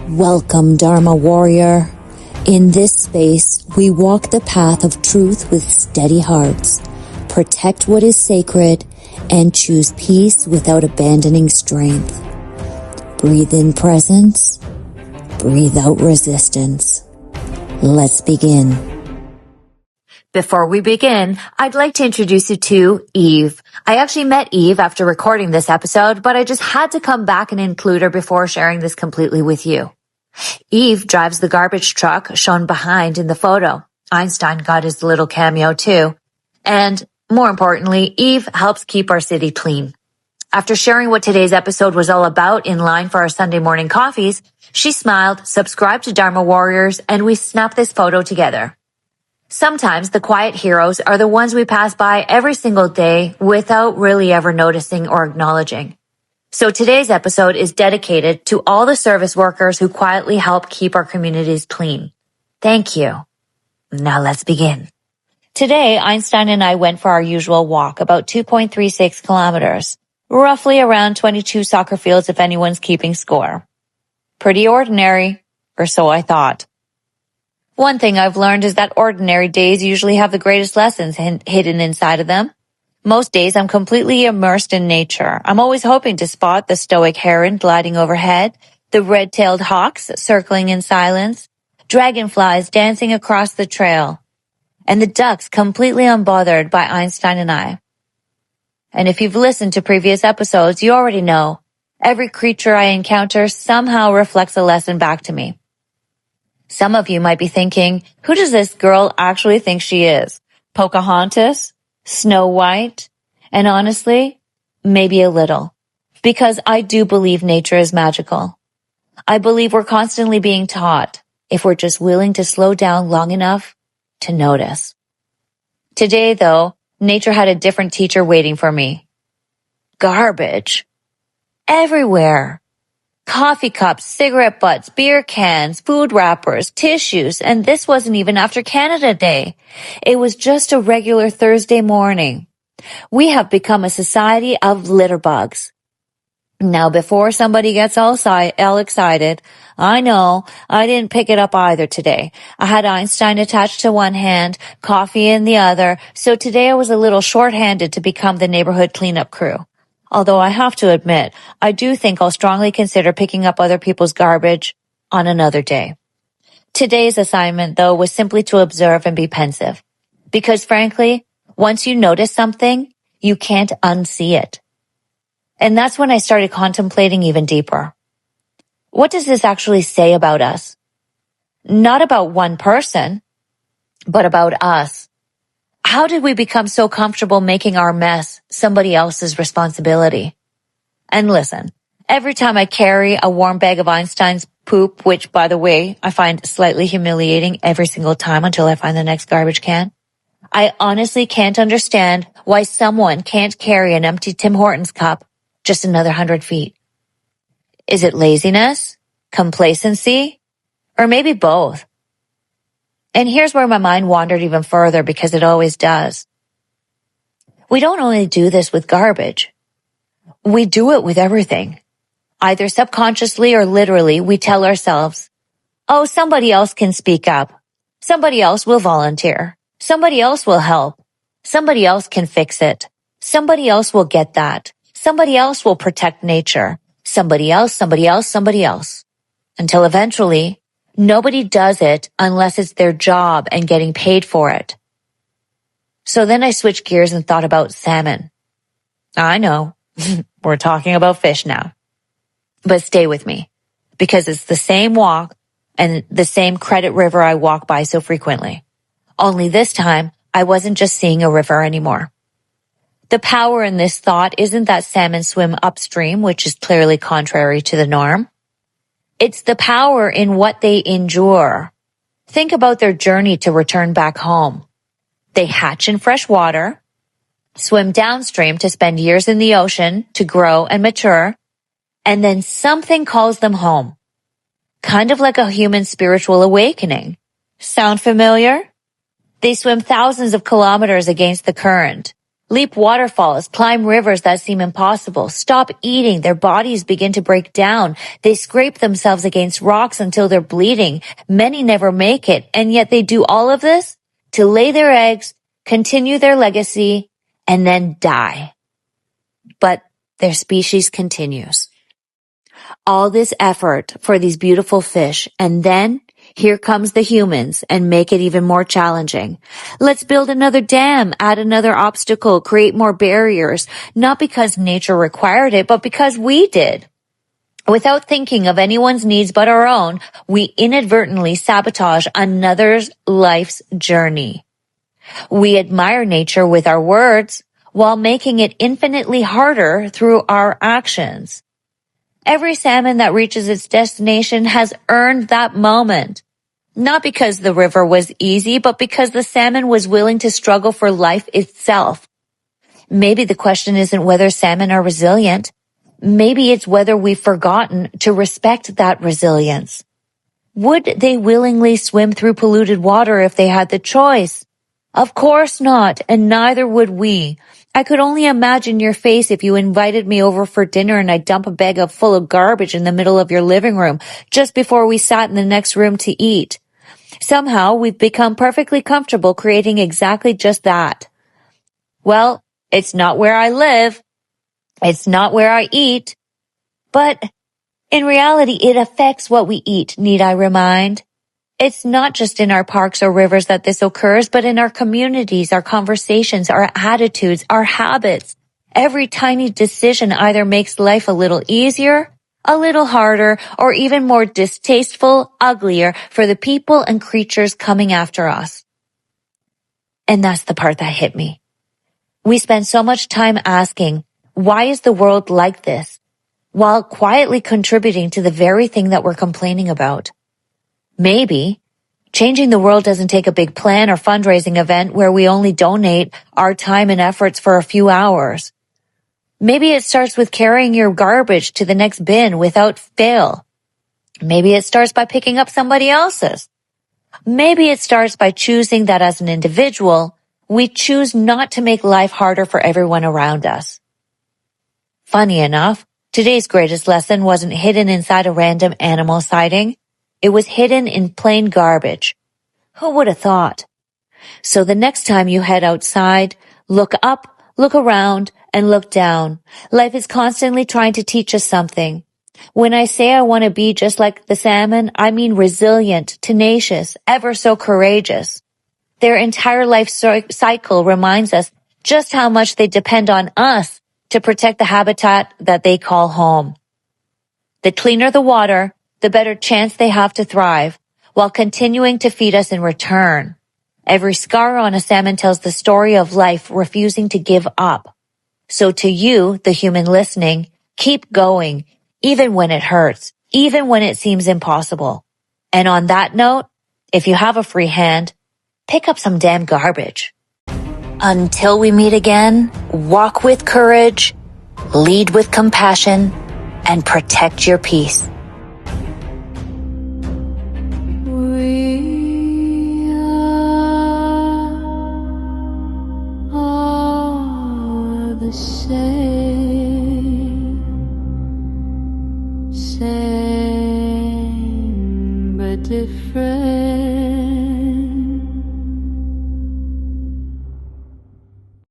Welcome, Dharma warrior. In this space, we walk the path of truth with steady hearts, protect what is sacred, and choose peace without abandoning strength. Breathe in presence, breathe out resistance. Let's begin. Before we begin, I'd like to introduce you to Eve. I actually met Eve after recording this episode, but I just had to come back and include her before sharing this completely with you. Eve drives the garbage truck shown behind in the photo. Einstein got his little cameo too. And more importantly, Eve helps keep our city clean. After sharing what today's episode was all about in line for our Sunday morning coffees, she smiled, subscribed to Dharma Warriors, and we snapped this photo together. Sometimes the quiet heroes are the ones we pass by every single day without really ever noticing or acknowledging. So today's episode is dedicated to all the service workers who quietly help keep our communities clean. Thank you. Now let's begin. Today, Einstein and I went for our usual walk, about 2.36 kilometers, roughly around 22 soccer fields if anyone's keeping score. Pretty ordinary, or so I thought. One thing I've learned is that ordinary days usually have the greatest lessons hidden inside of them. Most days I'm completely immersed in nature. I'm always hoping to spot the stoic heron gliding overhead, the red-tailed hawks circling in silence, dragonflies dancing across the trail, and the ducks completely unbothered by Einstein and I. And if you've listened to previous episodes, you already know every creature I encounter somehow reflects a lesson back to me. Some of you might be thinking, who does this girl actually think she is? Pocahontas? Snow White? And honestly, maybe a little. Because I do believe nature is magical. I believe we're constantly being taught if we're just willing to slow down long enough to notice. Today, though, nature had a different teacher waiting for me. Garbage. Everywhere. Coffee cups, cigarette butts, beer cans, food wrappers, tissues, and this wasn't even after Canada Day. It was just a regular Thursday morning. We have become a society of litter bugs. Now, before somebody gets all excited, I know I didn't pick it up either today. I had Einstein attached to one hand, coffee in the other, so today I was a little short-handed to become the neighborhood cleanup crew. Although I have to admit, I do think I'll strongly consider picking up other people's garbage on another day. Today's assignment, though, was simply to observe and be pensive. Because frankly, once you notice something, you can't unsee it. And that's when I started contemplating even deeper. What does this actually say about us? Not about one person, but about us. How did we become so comfortable making our mess somebody else's responsibility? And listen, every time I carry a warm bag of Einstein's poop, which, by the way, I find slightly humiliating every single time until I find the next garbage can, I honestly can't understand why someone can't carry an empty Tim Hortons cup just another 100 feet. Is it laziness, complacency, or maybe both? And here's where my mind wandered even further, because it always does. We don't only do this with garbage. We do it with everything. Either subconsciously or literally, we tell ourselves, oh, somebody else can speak up. Somebody else will volunteer. Somebody else will help. Somebody else can fix it. Somebody else will get that. Somebody else will protect nature. Somebody else, somebody else, somebody else. Until eventually, nobody does it unless it's their job and getting paid for it. So then I switched gears and thought about salmon. I know, we're talking about fish now. But stay with me, because it's the same walk and the same credit river I walk by so frequently. Only this time, I wasn't just seeing a river anymore. The power in this thought isn't that salmon swim upstream, which is clearly contrary to the norm. It's the power in what they endure. Think about their journey to return back home. They hatch in fresh water, swim downstream to spend years in the ocean to grow and mature, and then something calls them home. Kind of like a human spiritual awakening. Sound familiar? They swim thousands of kilometers against the current, leap waterfalls, climb rivers that seem impossible, stop eating, their bodies begin to break down, they scrape themselves against rocks until they're bleeding. Many never make it, and yet they do all of this to lay their eggs, continue their legacy, and then die. But their species continues. All this effort for these beautiful fish, and then here comes the humans and make it even more challenging. Let's build another dam, add another obstacle, create more barriers, not because nature required it, but because we did. Without thinking of anyone's needs but our own, we inadvertently sabotage another's life's journey. We admire nature with our words while making it infinitely harder through our actions. Every salmon that reaches its destination has earned that moment. Not because the river was easy, but because the salmon was willing to struggle for life itself. Maybe the question isn't whether salmon are resilient. Maybe it's whether we've forgotten to respect that resilience. Would they willingly swim through polluted water if they had the choice? Of course not, and neither would we. I could only imagine your face if you invited me over for dinner and I dump a bag full of garbage in the middle of your living room just before we sat in the next room to eat. Somehow we've become perfectly comfortable creating exactly just that. Well, it's not where I live. It's not where I eat. But in reality, it affects what we eat, need I remind? It's not just in our parks or rivers that this occurs, but in our communities, our conversations, our attitudes, our habits. Every tiny decision either makes life a little easier, a little harder, or even more distasteful, uglier for the people and creatures coming after us. And that's the part that hit me. We spend so much time asking, why is the world like this? While quietly contributing to the very thing that we're complaining about. Maybe changing the world doesn't take a big plan or fundraising event where we only donate our time and efforts for a few hours. Maybe it starts with carrying your garbage to the next bin without fail. Maybe it starts by picking up somebody else's. Maybe it starts by choosing that as an individual, we choose not to make life harder for everyone around us. Funny enough, today's greatest lesson wasn't hidden inside a random animal sighting. It was hidden in plain garbage. Who would have thought? So the next time you head outside, look up, look around, and look down. Life is constantly trying to teach us something. When I say I want to be just like the salmon, I mean resilient, tenacious, ever so courageous. Their entire life cycle reminds us just how much they depend on us to protect the habitat that they call home. The cleaner the water, the better chance they have to thrive, while continuing to feed us in return. Every scar on a salmon tells the story of life refusing to give up. So to you, the human listening, keep going, even when it hurts, even when it seems impossible. And on that note, if you have a free hand, pick up some damn garbage. Until we meet again, walk with courage, lead with compassion, and protect your peace. We are the same but different.